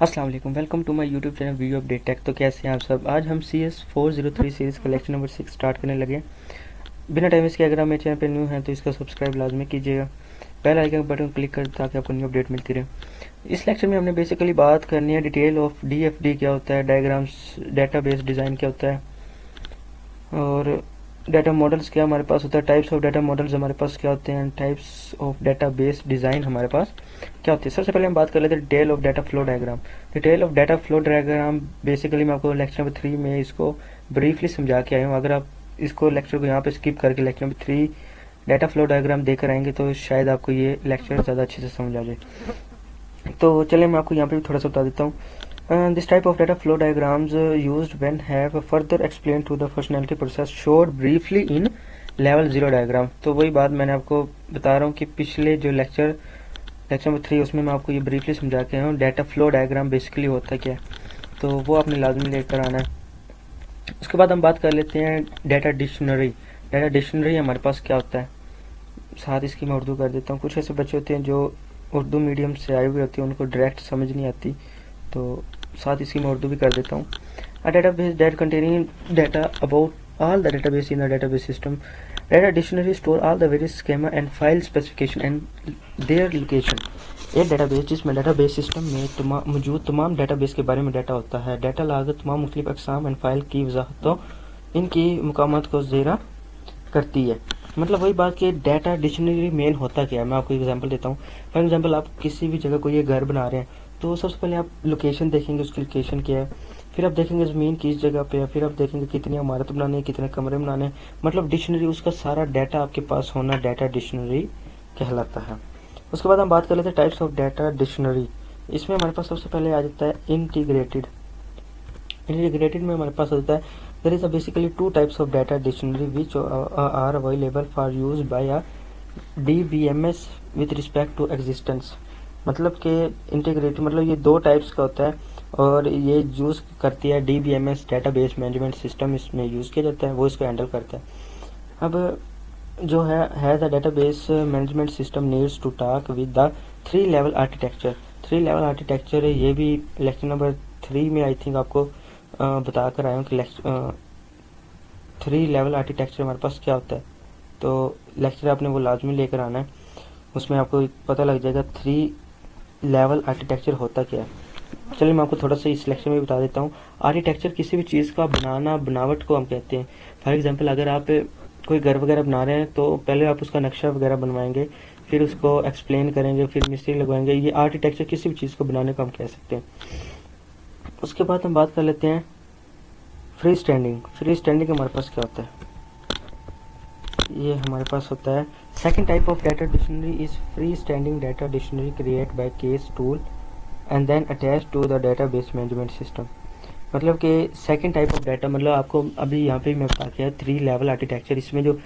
अस्सलाम वालेकुम, welcome to my YouTube channel video update tech. तो कैसे हैं आप सब। आज हम CS403 सीरीज़ का लेक्चर नंबर 6 स्टार्ट करने लगे हैं। बिना टाइम इसके अगर आप मेरे चैनल पर न्यू हैं तो इसका सब्सक्राइब लाजमी कीजिएगा, बेल आइकन बटन क्लिक कर ताकि आपको न्यू अपडेट मिलती रहे। इस लेक्चर में हमने बेसिकली बात करनी है डिटेल ऑफ DFD क्या होता है, डायग्राम्स डेटाबेस डिज़ाइन क्या होता है, और डाटा मॉडल्स क्या हमारे पास होता है, टाइप्स ऑफ डाटा मॉडल्स हमारे पास क्या होते हैं, टाइप्स ऑफ डेटाबेस डिज़ाइन हमारे पास क्या होती है। सबसे पहले हम बात कर लेते हैं detail of data flow diagram. Detail of data flow diagram basically मैं आपको लेक्चर नंबर 3 में इसको ब्रीफली समझा के आया हूँ। अगर आप इसको लेक्चर को यहाँ पे स्किप करके lecture number 3 data flow diagram देकर आएंगे तो शायद आपको ये लेक्चर ज़्यादा अच्छे से समझ आ जाए। तो चलिए मैं आपको यहाँ पे भी थोड़ा सा बता देता हूँ। This type of data flow diagrams used when have further explained to the functionality process showed briefly in level 0 diagram। तो वही बात मैंने आपको बता रहा हूँ कि पिछले जो लेक्चर नंबर 3 उसमें मैं आपको ये ब्रीफली समझा के आया हूँ डाटा फ्लो डायग्राम बेसिकली होता क्या है, तो वो आपने लाजमी लेकर आना है। उसके बाद हम बात कर लेते हैं डाटा डिक्शनरी। डाटा डिक्शनरी हमारे पास क्या होता है, साथ इसकी मैं उर्दू कर देता हूँ। कुछ ऐसे बच्चे होते हैं जो उर्दू मीडियम से आए हुए होते हैं, उनको डायरेक्ट समझ नहीं आती, तो साथ इसकी मैं उर्दू भी कर देता हूँ। A database that containing data about all the database in the database system. Data dictionary store all the various schema and file specification and their location. एक डेटाबेस जिसमें डेटाबेस सिस्टम में मौजूद तमाम डेटाबेस के बारे में डाटा होता है। डाटा लागत तमाम मुख्तलिफ अक़साम एंड फाइल की वजाहतों इनकी मकामात को ज़ेरा करती है। मतलब वही बात कि डाटा डिक्शनरी मेन होता क्या है। मैं आपको एग्जांपल देता हूँ। फॉर एग्जांपल आप किसी भी जगह कोई घर बना रहे हैं तो सबसे पहले आप लोकेशन देखेंगे, उसकी लोकेशन क्या है, फिर आप देखेंगे ज़मीन किस जगह पे है, फिर आप देखेंगे कितनी इमारत बनानी है, कितने कमरे बनाने हैं। मतलब डिक्शनरी उसका सारा डाटा आपके पास होना डाटा डिक्शनरी कहलाता है। उसके बाद हम बात कर लेते हैं टाइप्स ऑफ डाटा डिक्शनरी। इसमें हमारे पास सबसे पहले आ जाता है इंटीग्रेटेड। इंटीग्रेटेड में हमारे पास होता है there is a basically two types of data dictionary which are available for use by a DBMS with respect to existence। मतलब कि इंटीग्रेटेड मतलब ये दो टाइप्स का होता है और ये यूज़ करती है DBMS डेटाबेस मैनेजमेंट सिस्टम, इसमें यूज़ किया जाता है, वो इसको हैंडल करता है। अब जो है the database management system needs to talk with the 3 level architecture. 3 level architecture है, ये भी लेक्चर नंबर 3 में आई थिंक आपको बता कर आया हूँ कि 3 लेवल आर्किटेक्चर हमारे पास क्या होता है। तो लेक्चर आपने वो लाजमी लेकर आना है, उसमें आपको पता लग जाएगा 3 लेवल आर्किटेक्चर होता क्या है। चलिए मैं आपको थोड़ा सा इस लेक्चर में बता देता हूँ। आर्किटेक्चर किसी भी चीज़ का बनाना, बनावट को हम कहते हैं। फॉर एग्जांपल अगर आप कोई घर वगैरह बना रहे हैं तो पहले आप उसका नक्शा वगैरह बनवाएंगे, फिर उसको एक्सप्लेन करेंगे, फिर मिस्त्री लगवाएंगे। ये आर्किटेक्चर किसी भी चीज़ को बनाने को हम कह सकते हैं। उसके बाद हम बात कर लेते हैं फ्री स्टैंडिंग। फ्री स्टैंडिंग हमारे पास क्या होता है, ये हमारे पास होता है second type of data dictionary is free standing data dictionary create by case tool and then attach to the database management system. मतलब कि सेकंड टाइप ऑफ डाटा, मतलब आपको अभी यहाँ पे मैं बता के 3 लेवल आर्किटेक्चर, इसमें जो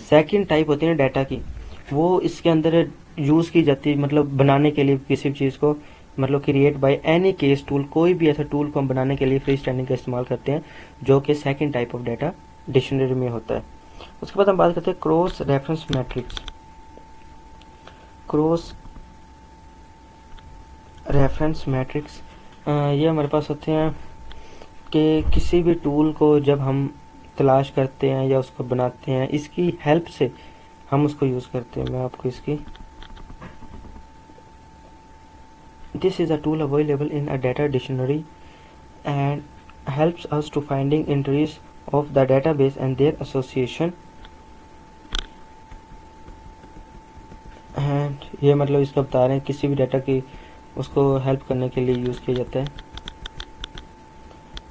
सेकंड टाइप होती है ना डाटा की, वो इसके अंदर यूज़ की जाती है। मतलब बनाने के लिए किसी भी चीज़ को, मतलब create by any case tool, कोई भी ऐसा टूल को हम बनाने के लिए फ्री स्टैंडिंग का इस्तेमाल करते हैं, जो कि second type of data dictionary में होता है। उसके बाद हम बात करते हैं cross reference matrix. Cross reference matrix ये हमारे पास होते हैं कि किसी भी टूल को जब हम तलाश करते हैं या उसको बनाते हैं, इसकी हेल्प से हम उसको यूज़ करते हैं। मैं आपको इसकी this is a tool available in a data dictionary and helps us to finding entries of the database and their association. And ये मतलब इसका बता रहे हैं किसी भी डाटा की उसको हेल्प करने के लिए यूज़ किया जाता है।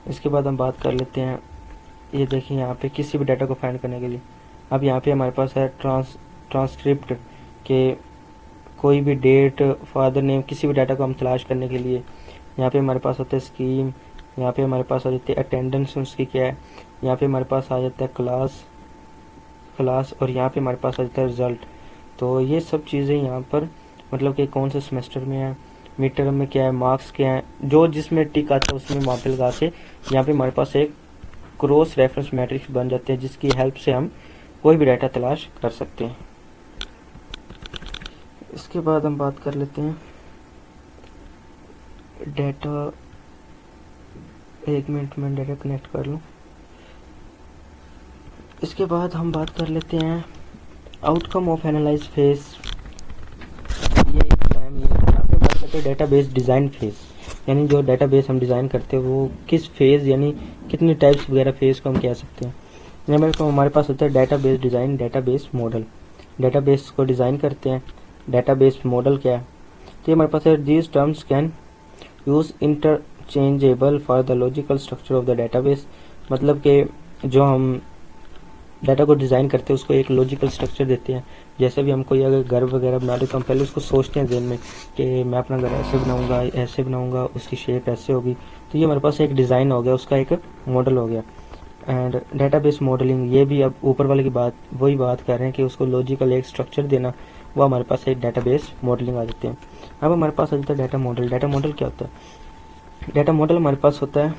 इसके बाद हम बात कर लेते हैं, ये देखिए यहाँ पे किसी भी डाटा को फाइंड करने के लिए, अब यहाँ पे हमारे पास है ट्रांसक्रिप्ट के कोई भी डेट, फादर नेम, किसी भी डाटा को हम तलाश करने के लिए यहाँ पे हमारे पास होता है स्कीम, यहाँ पे हमारे पास आ जाती है अटेंडेंस उसकी क्या है, यहाँ पे हमारे पास आ जाता है क्लास और यहाँ पे हमारे पास आ जाता है रिज़ल्ट। तो ये सब चीज़ें यहाँ पर मतलब कि कौन से सेमेस्टर में है, मिड टर्म में क्या है, मार्क्स क्या है, जो जिसमें टिक आता है उसमें वहाँ पे लगा के यहाँ पे हमारे पास एक क्रॉस रेफरेंस मैट्रिक्स बन जाते हैं, जिसकी हेल्प से हम कोई भी डाटा तलाश कर सकते हैं। इसके बाद हम बात कर लेते हैं डाटा एक मिनट में डाटा कनेक्ट कर लूँ। इसके बाद हम बात कर लेते हैं आउटकम ऑफ एनालाइज फेज। ये यहाँ पे बात करते हैं डेटाबेस डिज़ाइन फेज, यानी जो डेटाबेस हम डिज़ाइन करते हैं वो किस फेज़ यानी कितनी टाइप्स वगैरह फेज़ को हम कह सकते हैं। हमारे पास होता है database design, database model. Database को डिज़ाइन करते हैं, डेटाबेस मॉडल क्या है। तो ये हमारे पास है, these terms can use interchangeable for the logical structure of the database. मतलब कि जो हम डाटा को डिज़ाइन करते हैं उसको एक लॉजिकल स्ट्रक्चर देते हैं। जैसे भी हम कोई अगर घर वगैरह बना रहे तो हम पहले उसको सोचते हैं ज़हन में कि मैं अपना घर ऐसे बनाऊंगा, उसकी शेप ऐसे होगी। तो ये हमारे पास एक डिज़ाइन हो गया, उसका एक मॉडल हो गया। एंड डेटाबेस मॉडलिंग, ये भी अब ऊपर वाले की वही बात कर रहे हैं कि उसको लॉजिकल एक स्ट्रक्चर देना, वो हमारे पास एक डेटाबेस मॉडलिंग आ जाते हैं। अब हमारे पास आ जाता है डाटा मॉडल। डाटा मॉडल क्या होता है? डाटा मॉडल हमारे पास होता है,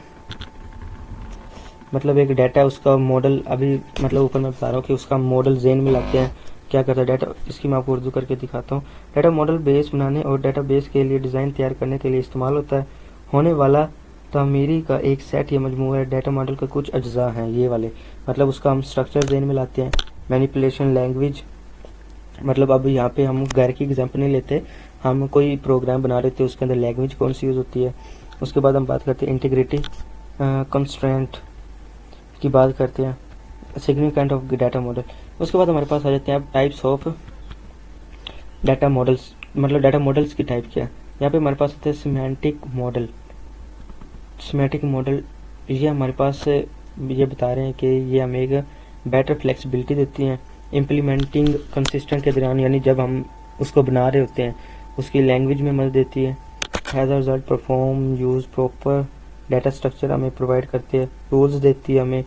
मतलब एक डाटा है उसका मॉडल, अभी मतलब ऊपर मैं बता रहा हूँ कि उसका मॉडल ज़हन में लाते हैं क्या करता है डाटा। इसकी मैं आपको उर्दू करके दिखाता हूँ। डाटा मॉडल बेस बनाने और डाटा बेस के लिए डिज़ाइन तैयार करने के लिए इस्तेमाल होता है होने वाला तमीरी का एक सेट या मजमूआ है। डाटा मॉडल का कुछ अज्जा हैं ये वाले, मतलब उसका हम स्ट्रक्चर ज़हन में लाते हैं। मैनिपुलेशन लैंग्वेज, मतलब अब यहाँ पे हम घर की एग्जांपल नहीं लेते, हम कोई प्रोग्राम बना रहे थे उसके अंदर लैंग्वेज कौन सी यूज़ होती है। उसके बाद हम बात करते हैं इंटीग्रिटी कंस्ट्रेंट की बात करते हैं, सिग्निफिकेंट ऑफ डाटा मॉडल। उसके बाद हमारे पास आ जाते हैं टाइप्स ऑफ डाटा मॉडल्स, मतलब डाटा मॉडल्स की टाइप क्या है। यहाँ पे हमारे पास होते हैं सिमेंटिक मॉडल। सिमेंटिक मॉडल ये हमारे पास ये बता रहे हैं कि ये हमें एक बेटर फ्लेक्सिबिलिटी देती हैं इम्प्लीमेंटिंग कंसिस्टेंट के दौरान, यानी जब हम उसको बना रहे होते हैं उसकी लैंग्वेज में मदद देती है। Has a result perform use proper data structure हमें प्रोवाइड करती है, रूल्स देती है हमें।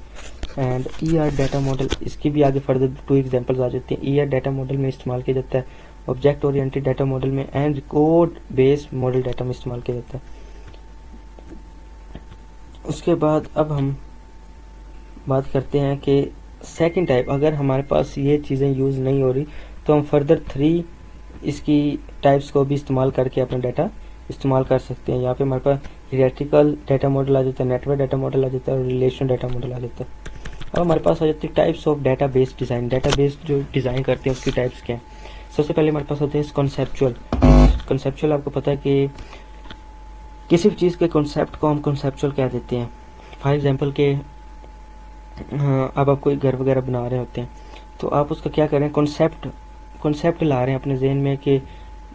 एंड ईआर डाटा मॉडल, इसकी भी आगे फर्दर 2 एग्जांपल्स आ जाती हैं। ईआर डाटा मॉडल में इस्तेमाल किया जाता है, ऑब्जेक्ट ओरिएंटेड डाटा मॉडल में and record based model data में इस्तेमाल किया जाता है। उसके बाद अब हम बात करते हैं कि सेकंड टाइप, अगर हमारे पास ये चीज़ें यूज़ नहीं हो रही तो हम फर्दर 3 इसकी टाइप्स को भी इस्तेमाल करके अपना डाटा इस्तेमाल कर सकते हैं। यहाँ पे हमारे पास थियरेटिकल डाटा मॉडल आ जाता है, नेटवर्क डाटा मॉडल आ जाता है और रिलेशन डाटा मॉडल आ जाता है। अब हमारे पास आ जाती है types of data base design. Data base जो डिज़ाइन करते हैं उसकी टाइप्स क्या हैं। सबसे पहले हमारे पास होते हैं कॉन्सेप्चुअल। कॉन्सेप्चुअल आपको पता है कि किसी भी चीज़ के कॉन्सेप्ट को हम कॉन्सेप्चुअल कह देते हैं। फॉर एग्जांपल के अब आप कोई घर वगैरह बना रहे होते हैं तो आप उसका क्या कर रहे हैं, कॉन्सेप्ट ला रहे हैं अपने जहन में कि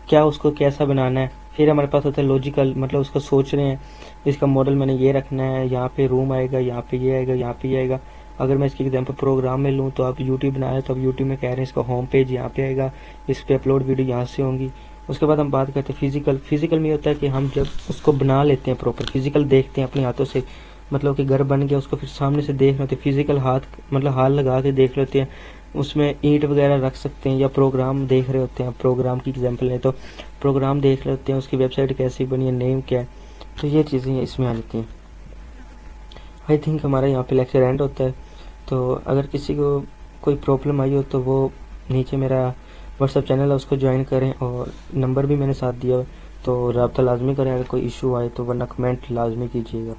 क्या उसको कैसा बनाना है। फिर हमारे पास होता है लॉजिकल, मतलब उसको सोच रहे हैं इसका मॉडल मैंने ये रखना है, यहाँ पे रूम आएगा, यहाँ पे ये आएगा, यहाँ पे ये आएगा। अगर मैं इसकी एग्जांपल प्रोग्राम में लूँ तो आप यूट्यूब बना रहे हैं तो आप यूट्यूब में कह रहे हैं इसका होम पेज यहाँ पे आएगा, इस पर अपलोड वीडियो यहाँ से होंगी। उसके बाद हम बात करते हैं फिजिकल में होता है कि हम जब उसको बना लेते हैं प्रॉपर फिजिकल देखते हैं अपने हाथों से, मतलब कि घर बन गया उसको फिर सामने से देख लेते हैं, फिजिकल हाथ लगा के देख लेते हैं, उसमें ईंट वगैरह रख सकते हैं। या प्रोग्राम देख रहे होते हैं, प्रोग्राम की एग्जांपल लें तो प्रोग्राम देख लेते हैं, उसकी वेबसाइट कैसी बनी है, नेम क्या है, तो ये चीज़ें इसमें आ जाती हैं। आई थिंक हमारा यहाँ पे लेक्चर एंड होता है। तो अगर किसी को कोई प्रॉब्लम आई हो तो वो नीचे मेरा व्हाट्सअप चैनल है उसको ज्वाइन करें और नंबर भी मैंने साथ दिया हो, तो रब्ता लाजमी करें। अगर कोई इशू आए तो वरना कमेंट लाजमी कीजिएगा।